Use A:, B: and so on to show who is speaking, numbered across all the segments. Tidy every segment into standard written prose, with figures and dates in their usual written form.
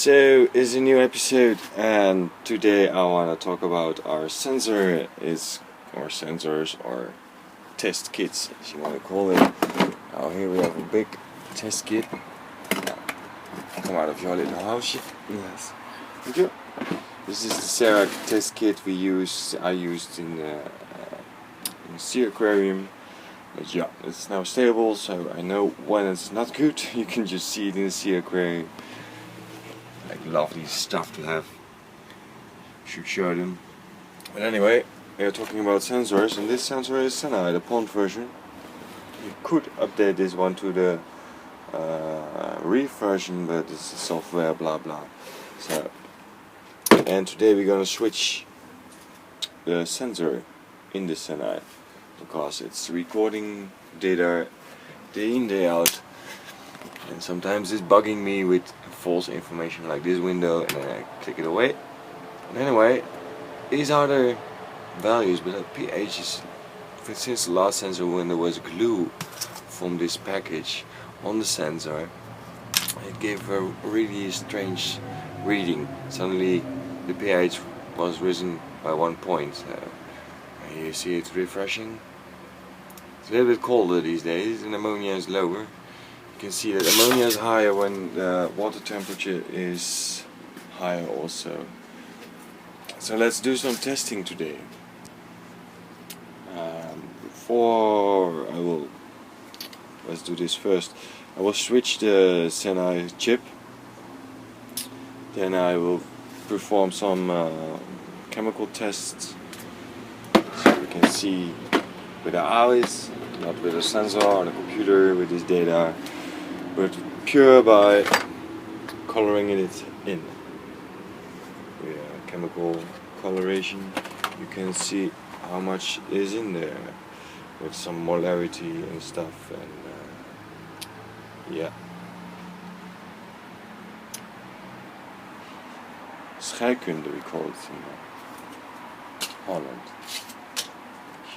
A: So it's a new episode, and today I want to talk about our sensors or test kits, as you want to call it. Now here we have a big test kit. Come out of your little house. Yes. Thank you. This is the Serac test kit I used in the sea aquarium. But yeah, it's now stable, so I know when it's not good. You can just see it in the sea aquarium. Like lovely stuff to have. Should show them. But anyway, we are talking about sensors, and this sensor is seneye, the pond version. You could update this one to the reef version, but it's the software, blah blah. So, and today we're gonna switch the sensor in the seneye because it's recording data day in day out, and sometimes it's bugging me with false information like this window, and then I click it away. And anyway, these are the values, but the pH is, since the last sensor when there was glue from this package on the sensor, it gave a really strange reading. Suddenly the pH was risen by 1 point. You see it refreshing. It's a little bit colder these days and ammonia is lower. You can see that ammonia is higher when the water temperature is higher also. So let's do some testing today. Let's do this first. I will switch the seneye chip. Then I will perform some chemical tests, so we can see with our eyes, not with a sensor on a computer with this data, but pure by coloring it in. With chemical coloration, you can see how much is in there with some molarity and stuff, and yeah. Scheikunde, we call it in Holland.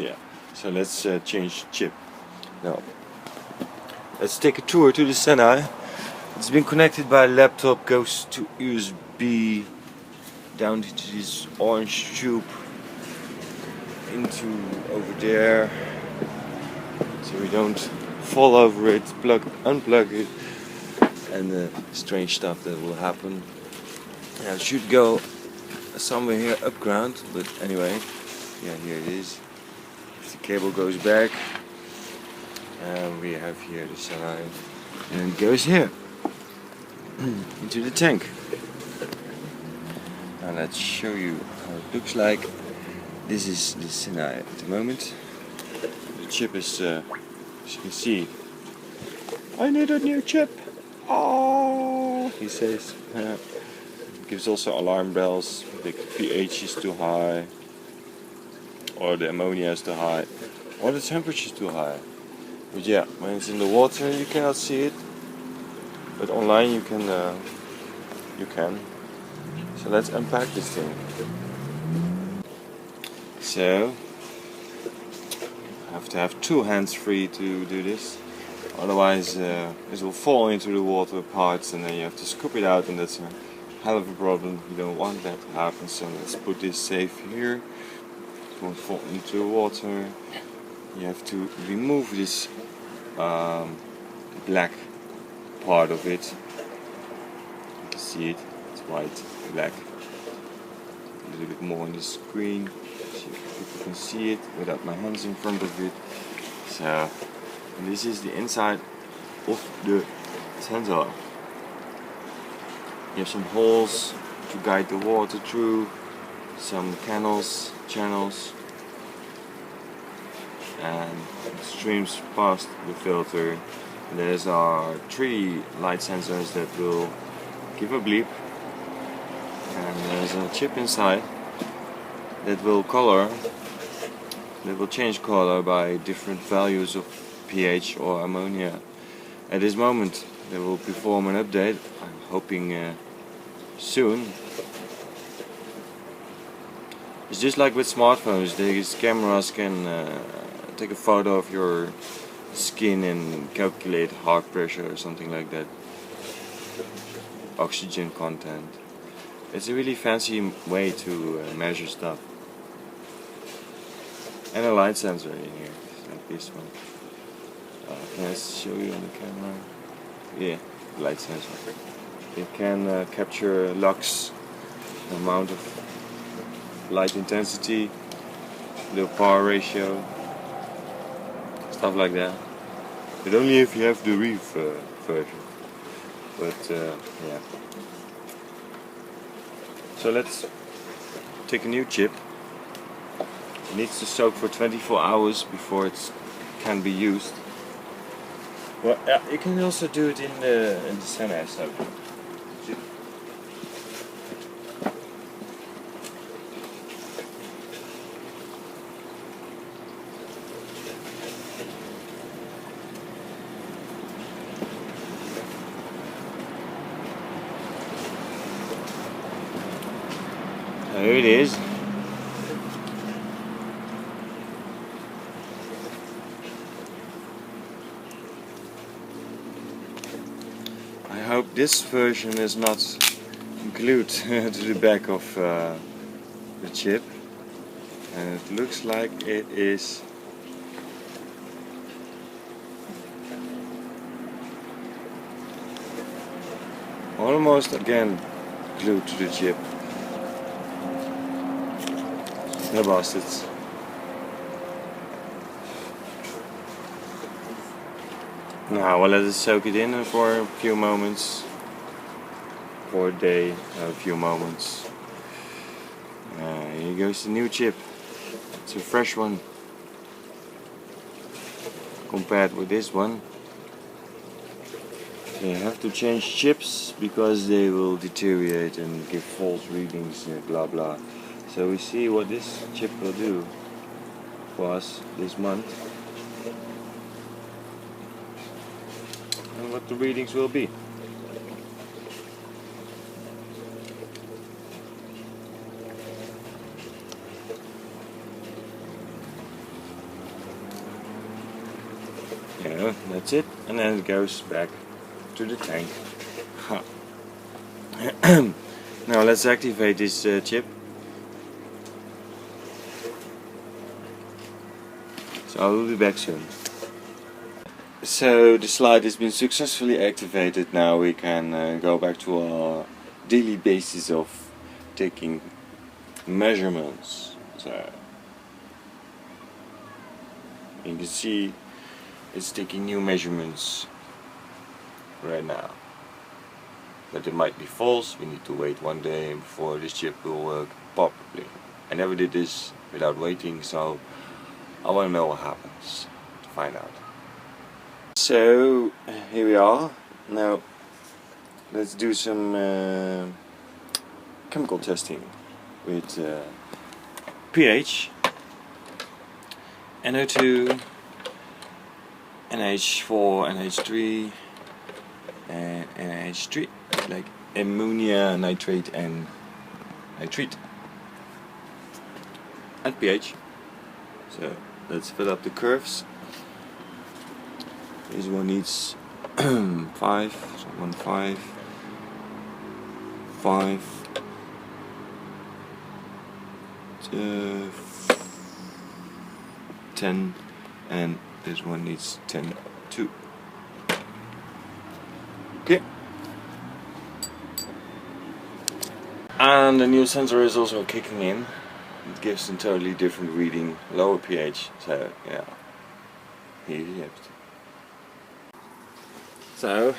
A: Yeah. So let's change chip. Now, let's take a tour to the seneye. It's been connected by a laptop, goes to USB down into this orange tube into over there, so we don't fall over it. Unplug it, and the strange stuff that will happen. Yeah, it should go somewhere here up ground, but anyway, yeah, here it is. The cable goes back, and we have here the seneye, and it goes here into the tank. Now let's show you how it looks like. This is the seneye at the moment. The chip is, as you can see, I need a new chip. Oh, he says. Gives also alarm bells. The pH is too high, or the ammonia is too high, or the temperature is too high. But yeah, when it's in the water you cannot see it, but online you can. So let's unpack this thing. So I have to have 2 hands free to do this, otherwise it will fall into the water parts, and then you have to scoop it out, and that's a hell of a problem. You don't want that to happen. So let's put this safe here. It won't fall into the water. You have to remove this black part of it. You can see it. It's white, black. A little bit more on the screen, so people can see it without my hands in front of it. So, and this is the inside of the sensor. You have some holes to guide the water through, some channels, and it streams past the filter. There's our 3 light sensors that will give a bleep, and there's a chip inside that will change color by different values of pH or ammonia. At this moment they will perform an update. I'm hoping soon. It's just like with smartphones. These cameras can take a photo of your skin and calculate heart pressure or something like that. oxygen content. It's a really fancy way to measure stuff. And a light sensor in here, like this one. Can I show you on the camera? Yeah, light sensor. It can capture lux, the amount of light intensity, the power ratio, stuff like that. But only if you have the reef version. But yeah. So let's take a new chip. It needs to soak for 24 hours before it can be used. Well, you can also do it in the seneye soak. Here it is. I hope this version is not glued to the back of the chip, and it looks like it is. Almost again glued to the chip. The bastards. Now we'll let it soak it in for a few moments, for a day, a few moments. Here goes the new chip. It's a fresh one compared with this one. You have to change chips because they will deteriorate and give false readings, blah blah. So we see what this chip will do for us this month and what the readings will be. Yeah, that's it, and then it goes back to the tank. Now let's activate this chip. So I will be back soon. So the slide has been successfully activated. Now we can go back to our daily basis of taking measurements. So you can see it's taking new measurements right now. But it might be false. We need to wait one day before this chip will work properly. I never did this without waiting, so I want to know what happens to find out. So here we are. Now let's do some chemical testing with pH, NO2, NH4, NH3 and NH3, like ammonia, nitrate and nitrate, and pH. So let's fill up the curves. This one needs 5, so 1, 5, 5, 10, and this one needs 10, 2. Okay. And the new sensor is also kicking in. It gives a totally different reading, lower pH. So yeah, here you have it. So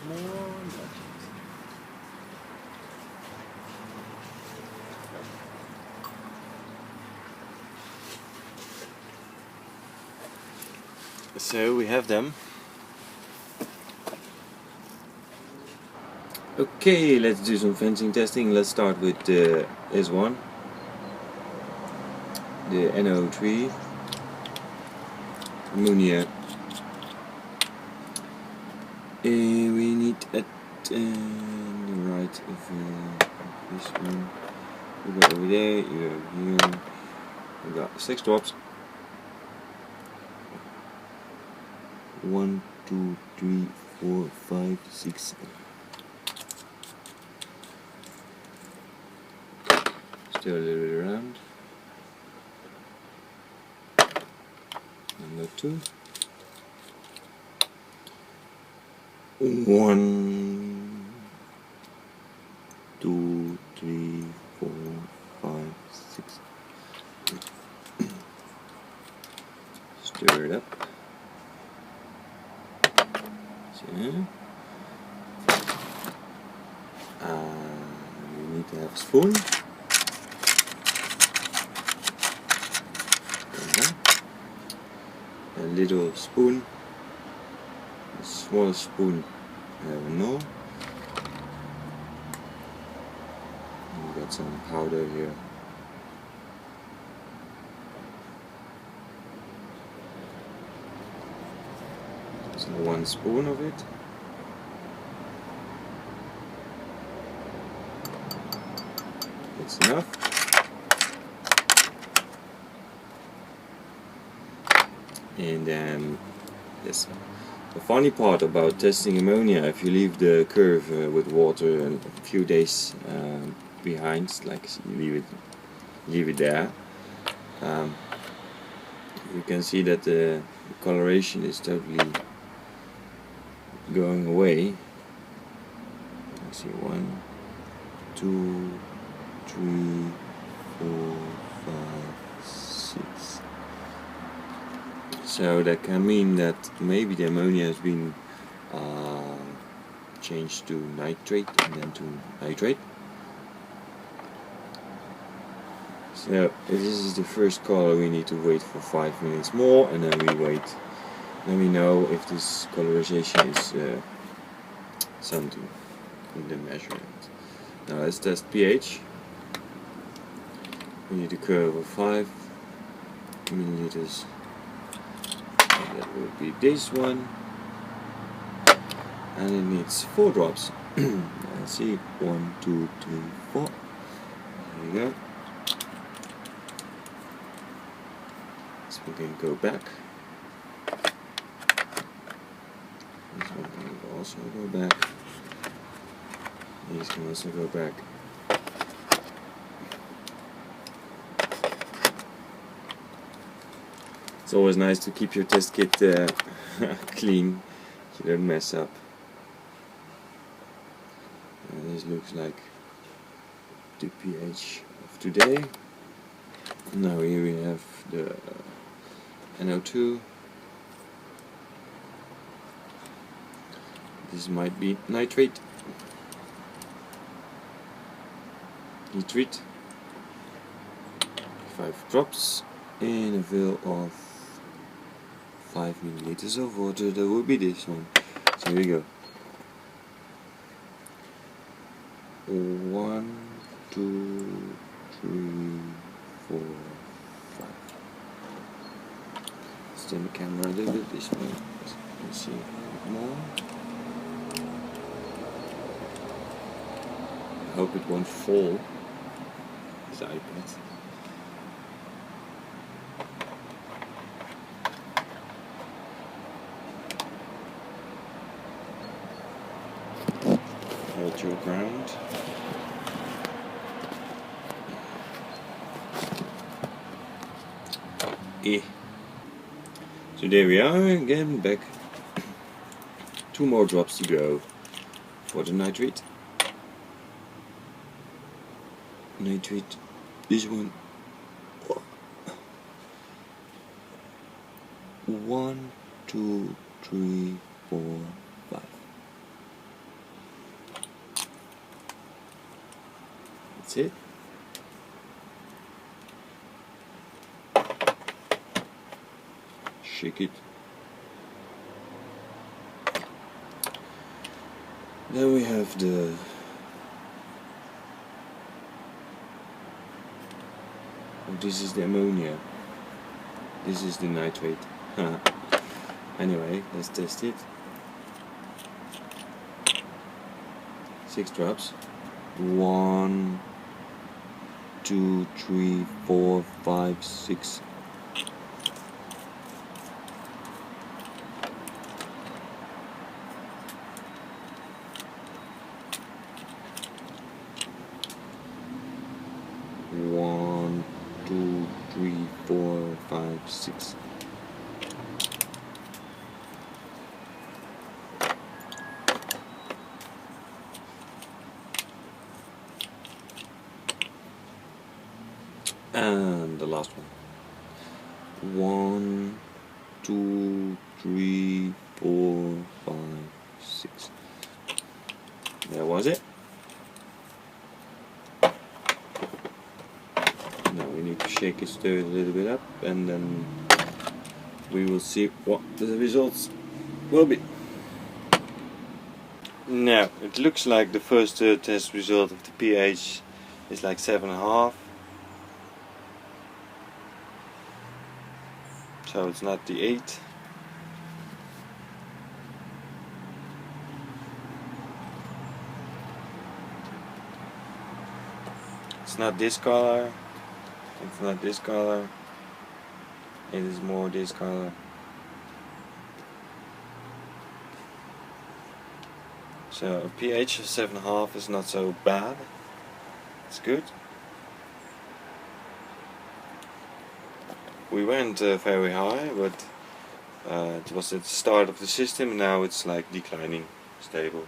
A: more. So we have them. Okay, let's do some fencing testing. Let's start with the S1, the NO3, ammonia. We need at the right of this one. You go over there, you go here. We got 6 drops. 1, 2, 3, 4, 5, 6. Still a little bit around. Number 2. 1, 2, 3, 4, 5, 6. Stir it up. So, we need to have a spoon. A little spoon, a small spoon, I don't know. We got some powder here. So 1 spoon of it. That's enough. And then yes, the funny part about testing ammonia, if you leave the curve with water a few days behind, like you leave it there, you can see that the coloration is totally going away. I see 1, 2, 3, 4, 5, 6. So that can mean that maybe the ammonia has been changed to nitrate and then to nitrate. So if this is the first color, we need to wait for 5 minutes more, and then we wait. Then we know if this colorization is something in the measurement. Now let's test pH. We need a curve of 5 milliliters. That would be this one, and it needs 4 drops. Let's see, 1, 2, 3, 4. There we go. So we can go back. This one can also go back. These can also go back. It's always nice to keep your test kit clean, so you don't mess up. And this looks like the pH of today. Now here we have the NO2. This might be nitrate. Nitrate. 5 drops in a vial of 5 milliliters of water. That would be this one. So here we go. 1, 2, 3, 4, 5. Let's turn the camera a little bit this way. Let's see a little bit more. I hope it won't fall. This iPad. Hold your ground. So there we are, again back. 2 more drops to go for the nitrate. Nitrate, this one. 1, 2, 3, 4, 5. That's it. Shake it. Then we have the this is the ammonia. This is the nitrate. Anyway, let's test it. 6 drops. 1, 2, 3, 4, 5, 6. One, 2, 3, 4, 5, 6. And the last one. 1, 2, 3, 4, 5, 6. There was it. Now we need to shake it, stir it a little bit up, and then we will see what the results will be. Now it looks like the first test result of the pH is like 7.5. So it's not the 8. It's not this color. It's not this color. It is more this color. So a pH of 7.5 is not so bad. It's good. We went very high, but it was at the start of the system. Now it's like declining, stable.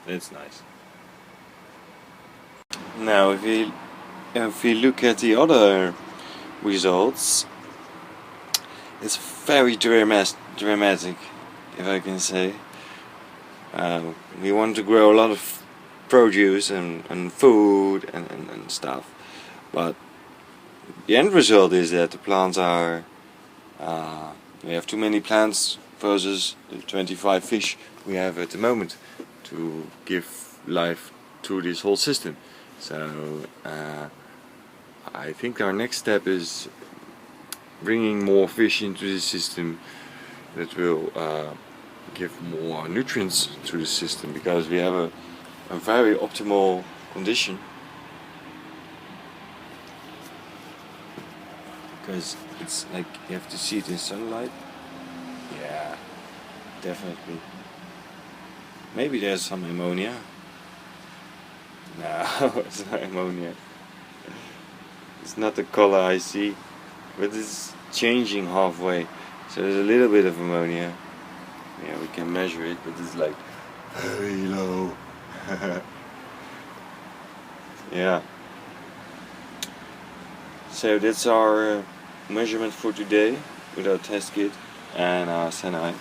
A: It's nice. Now if we look at the other results, it's very dramatic, if I can say. We want to grow a lot of produce and food and stuff, but the end result is that the plants are we have too many plants versus the 25 fish we have at the moment to give life to this whole system. So I think our next step is bringing more fish into the system that will give more nutrients to the system, because we have a very optimal condition. Because it's like you have to see it in sunlight. Yeah, definitely. Maybe there's some ammonia. No, it's not ammonia. It's not the color I see, but it's changing halfway. So there's a little bit of ammonia. Yeah, we can measure it, but it's like very low. Yeah. So that's our measurement for today with our test kit and our seneye.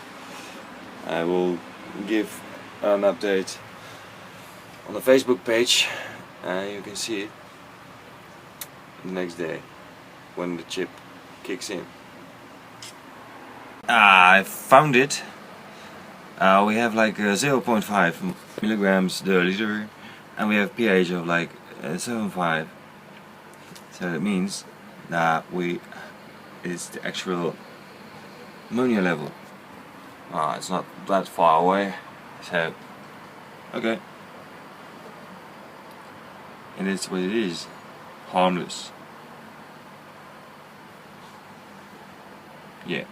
A: I will give an update on the Facebook page, and you can see it the next day when the chip kicks in. I found it. We have like 0.5 milligrams per liter, and we have pH of like 7.5. So that means that it's the actual ammonia level. It's not that far away, so okay. And it's what it is, harmless. Yeah.